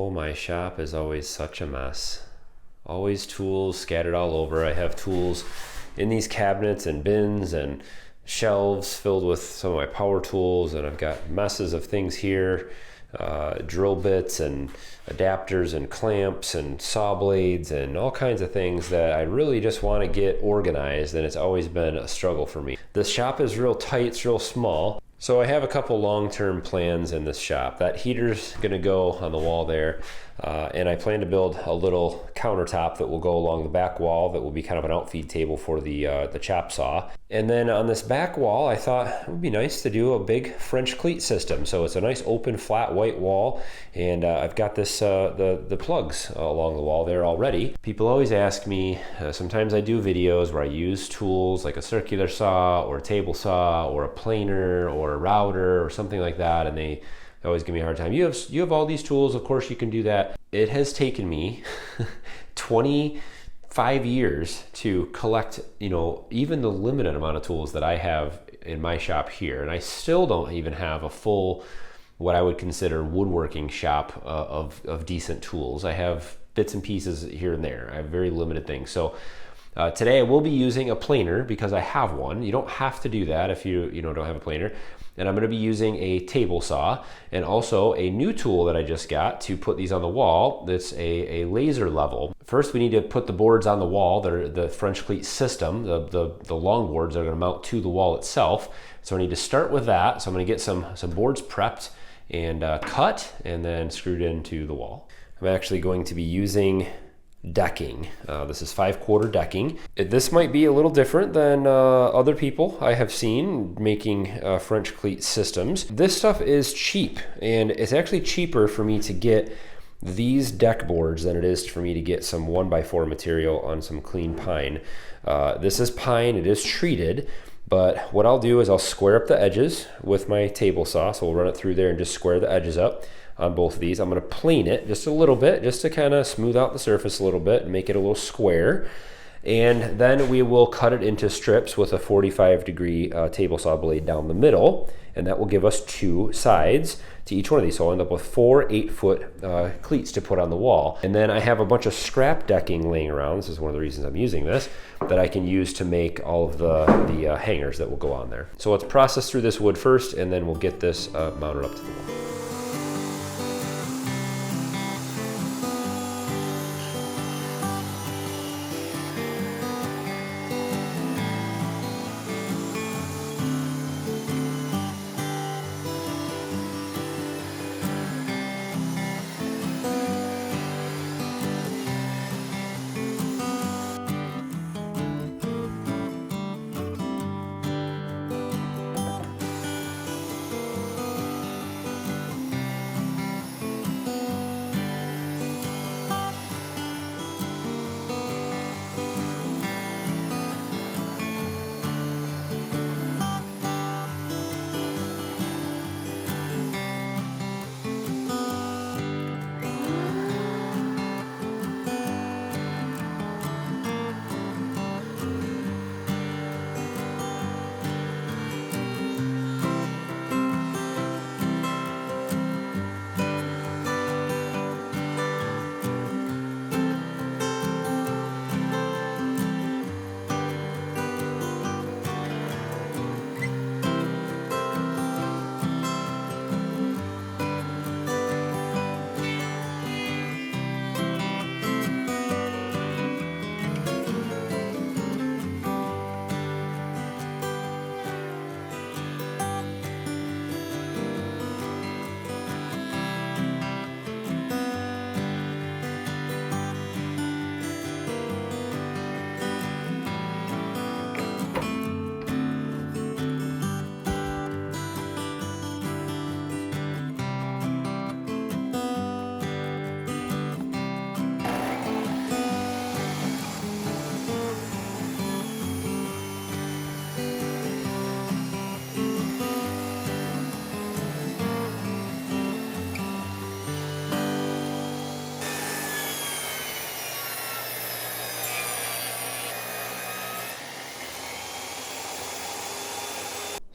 Oh, my shop is always such a mess. Always tools scattered all over. I have tools in these cabinets and bins and shelves filled with some of my power tools, and I've got messes of things here, drill bits and adapters and clamps and saw blades and all kinds of things that I really just want to get organized, and it's always been a struggle for me. This shop is real tight, it's real small. So I have a couple long-term plans in this shop. That heater's gonna go on the wall there, and I plan to build a little countertop that will go along the back wall that will be kind of an outfeed table for the chop saw. And then on this back wall, I thought it would be nice to do a big French cleat system. So it's a nice open, flat, white wall, and I've got this the plugs along the wall there already. People always ask me, sometimes I do videos where I use tools like a circular saw or a table saw or a planer or a router or something like that, and they always give me a hard time. You have all these tools, of course you can do that. It has taken me 25 years to collect, even the limited amount of tools that I have in my shop here, and I still don't even have a full, what I would consider woodworking shop of decent tools. I have bits and pieces here and there. I have very limited things. So today I will be using a planer because I have one. You don't have to do that if you don't have a planer. And I'm going to be using a table saw and also a new tool that I just got to put these on the wall. That's a laser level. First, we need to put the boards on the wall. They're the French cleat system. The long boards are going to mount to the wall itself. So I need to start with that. So I'm going to get some boards prepped and cut and then screwed into the wall. I'm actually going to be using decking. This is 5/4 decking. This might be a little different than other people I have seen making French cleat systems. This stuff is cheap, and it's actually cheaper for me to get these deck boards than it is for me to get some 1x4 material on some clean pine. This is pine, it is treated, but what I'll do is I'll square up the edges with my table saw. So we'll run it through there and just square the edges up on both of these. I'm going to plane it just a little bit, just to kind of smooth out the surface a little bit and make it a little square. And then we will cut it into strips with a 45-degree table saw blade down the middle, and that will give us 2 sides to each one of these. So I'll end up with 4 8-foot cleats to put on the wall. And then I have a bunch of scrap decking laying around. This is one of the reasons I'm using this, that I can use to make all of the hangers that will go on there. So let's process through this wood first, and then we'll get this mounted up to the wall.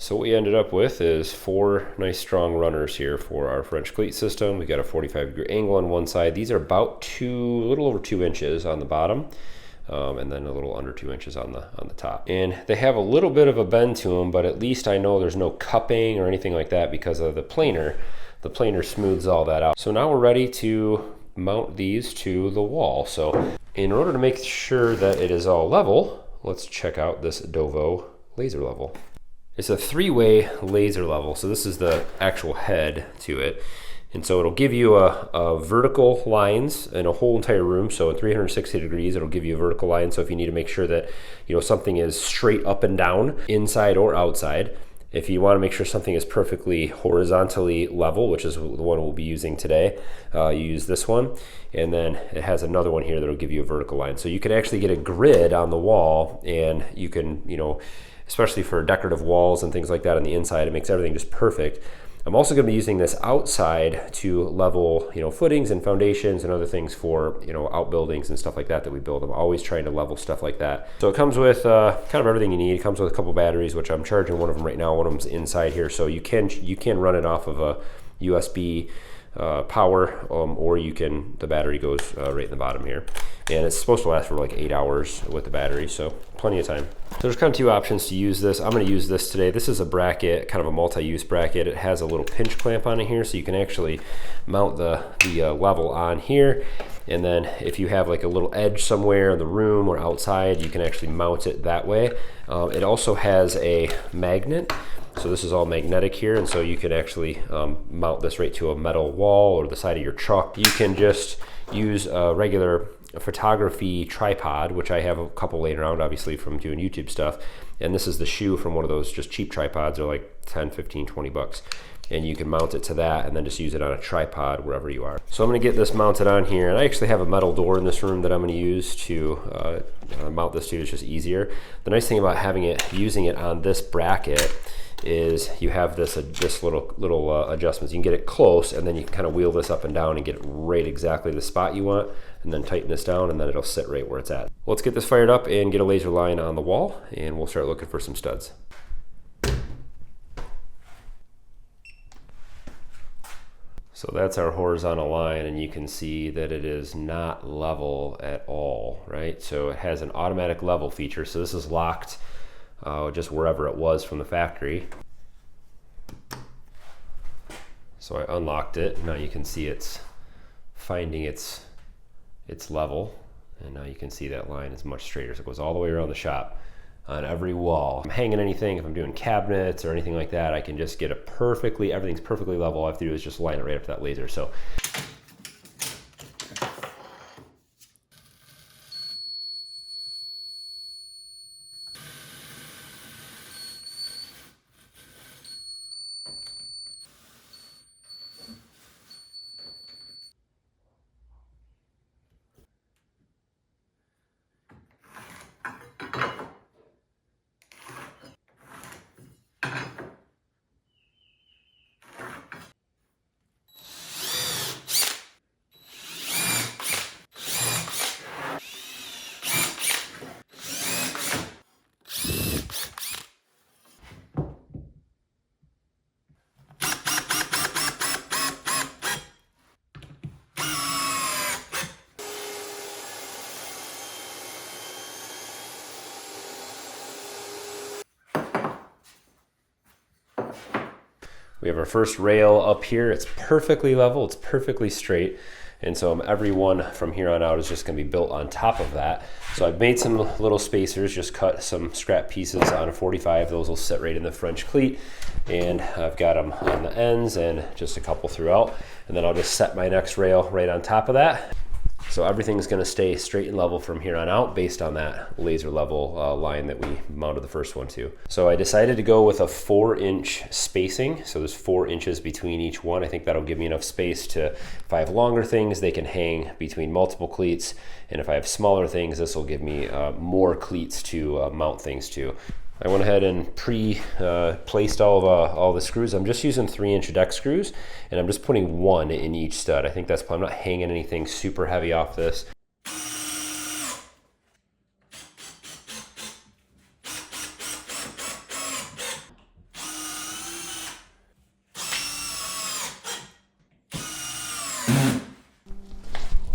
So what we ended up with is 4 nice strong runners here for our French cleat system. We got a 45-degree angle on one side. These are about a little over 2 inches on the bottom, and then a little under 2 inches on the top. And they have a little bit of a bend to them, but at least I know there's no cupping or anything like that because of the planer. The planer smooths all that out. So now we're ready to mount these to the wall. So in order to make sure that it is all level, let's check out this Dovoh Laser Level. It's a 3-way laser level, so this is the actual head to it. And so it'll give you a vertical lines in a whole entire room. So at 360 degrees, it'll give you a vertical line. So if you need to make sure that something is straight up and down, inside or outside. If you want to make sure something is perfectly horizontally level, which is the one we'll be using today, you use this one. And then it has another one here that'll give you a vertical line. So you can actually get a grid on the wall, and you can, especially for decorative walls and things like that on the inside, it makes everything just perfect. I'm also going to be using this outside to level, footings and foundations and other things for, outbuildings and stuff like that we build. I'm always trying to level stuff like that. So it comes with kind of everything you need. It comes with a couple batteries, which I'm charging one of them right now. One of them's inside here, so you can run it off of a USB power, or the battery goes right in the bottom here. And it's supposed to last for like 8 hours with the battery, so plenty of time. So there's kind of 2 options to use this. I'm going to use this today. This is a bracket, kind of a multi-use bracket. It has a little pinch clamp on it here, so you can actually mount the level on here. And then if you have like a little edge somewhere in the room or outside, you can actually mount it that way. It also has a magnet. So this is all magnetic here, and so you can actually mount this right to a metal wall or the side of your truck. You can just use a regular photography tripod, which I have a couple laying around obviously from doing YouTube stuff. And this is the shoe from one of those just cheap tripods. They're like 10, 15, 20 bucks. And you can mount it to that and then just use it on a tripod wherever you are. So I'm gonna get this mounted on here, and I actually have a metal door in this room that I'm gonna use to mount this to. It's just easier. The nice thing about using it on this bracket is you have this little adjustments. You can get it close, and then you can kind of wheel this up and down and get it right exactly the spot you want, and then tighten this down, and then it'll sit right where it's at. Let's get this fired up and get a laser line on the wall, and we'll start looking for some studs. So that's our horizontal line, and you can see that it is not level at all, right? So it has an automatic level feature, so this is locked just wherever it was from the factory. So I unlocked it. Now you can see it's finding its level, and now you can see that line is much straighter. So it goes all the way around the shop on every wall. If I'm hanging anything, if I'm doing cabinets or anything like that, I can just get everything's perfectly level. All I have to do is just line it right up to that laser. So we have our first rail up here. It's perfectly level, it's perfectly straight. And so every one from here on out is just gonna be built on top of that. So I've made some little spacers, just cut some scrap pieces on a 45. Those will sit right in the French cleat. And I've got them on the ends and just a couple throughout. And then I'll just set my next rail right on top of that. So everything's gonna stay straight and level from here on out based on that laser level line that we mounted the first one to. So I decided to go with a 4-inch spacing. So there's 4 inches between each one. I think that'll give me enough space to, if I have longer things, they can hang between multiple cleats. And if I have smaller things, this will give me more cleats to mount things to. I went ahead and placed all the screws. I'm just using 3-inch deck screws, and I'm just putting 1 in each stud. I think that's probably, I'm not hanging anything super heavy off this.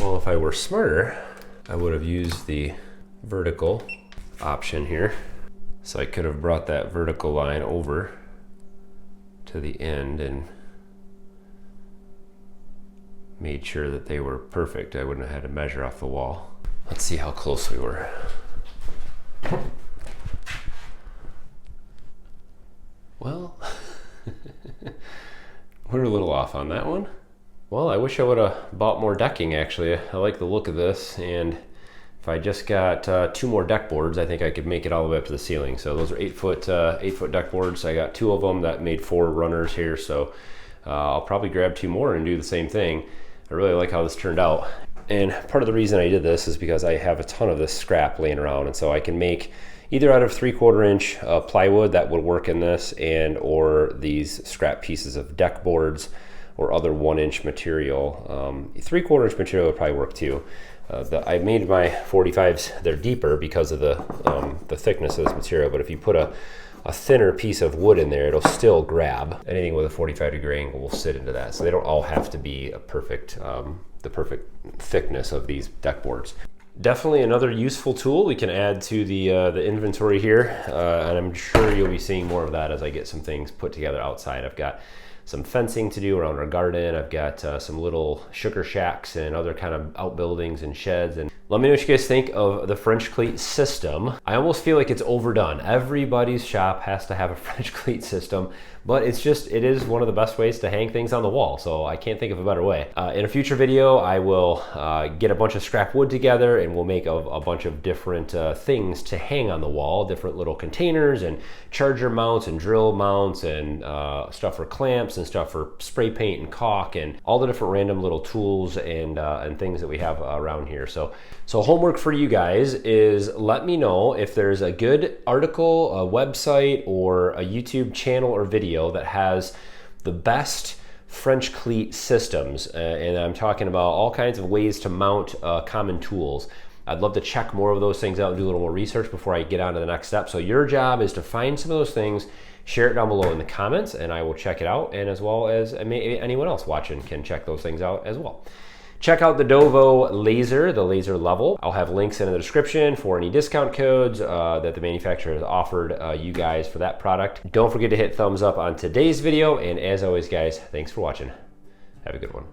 Well, if I were smarter, I would have used the vertical option here. So I could have brought that vertical line over to the end and made sure that they were perfect. I wouldn't have had to measure off the wall. Let's see how close we were. Well, we're a little off on that one. Well, I wish I would have bought more decking actually. I like the look of this, and if I just got 2 more deck boards, I think I could make it all the way up to the ceiling. So those are 8-foot deck boards. I got 2 of them that made 4 runners here, so I'll probably grab 2 more and do the same thing. I really like how this turned out. And part of the reason I did this is because I have a ton of this scrap laying around, and so I can make either out of 3/4 inch plywood that would work in this, and or these scrap pieces of deck boards or other 1-inch material. 3/4 inch material would probably work too. I made my 45s, they're deeper because of the thickness of this material, but if you put a thinner piece of wood in there, it'll still grab. Anything with a 45-degree angle will sit into that. So they don't all have to be a perfect, the perfect thickness of these deck boards. Definitely another useful tool we can add to the inventory here, and I'm sure you'll be seeing more of that as I get some things put together outside. I've got some fencing to do around our garden. I've got some little sugar shacks and other kind of outbuildings and sheds. And let me know what you guys think of the French cleat system. I almost feel like it's overdone. Everybody's shop has to have a French cleat system, but it is one of the best ways to hang things on the wall. So I can't think of a better way. In a future video, I will get a bunch of scrap wood together and we'll make a bunch of different things to hang on the wall, different little containers and charger mounts and drill mounts and stuff for clamps and stuff for spray paint and caulk and all the different random little tools and things that we have around here. So homework for you guys is let me know if there's a good article, a website, or a YouTube channel or video that has the best French cleat systems. And I'm talking about all kinds of ways to mount common tools. I'd love to check more of those things out and do a little more research before I get on to the next step. So your job is to find some of those things, share it down below in the comments, and I will check it out. And as well as anyone else watching can check those things out as well. Check out the Dovoh Laser, the Laser Level. I'll have links in the description for any discount codes that the manufacturer has offered you guys for that product. Don't forget to hit thumbs up on today's video. And as always, guys, thanks for watching. Have a good one.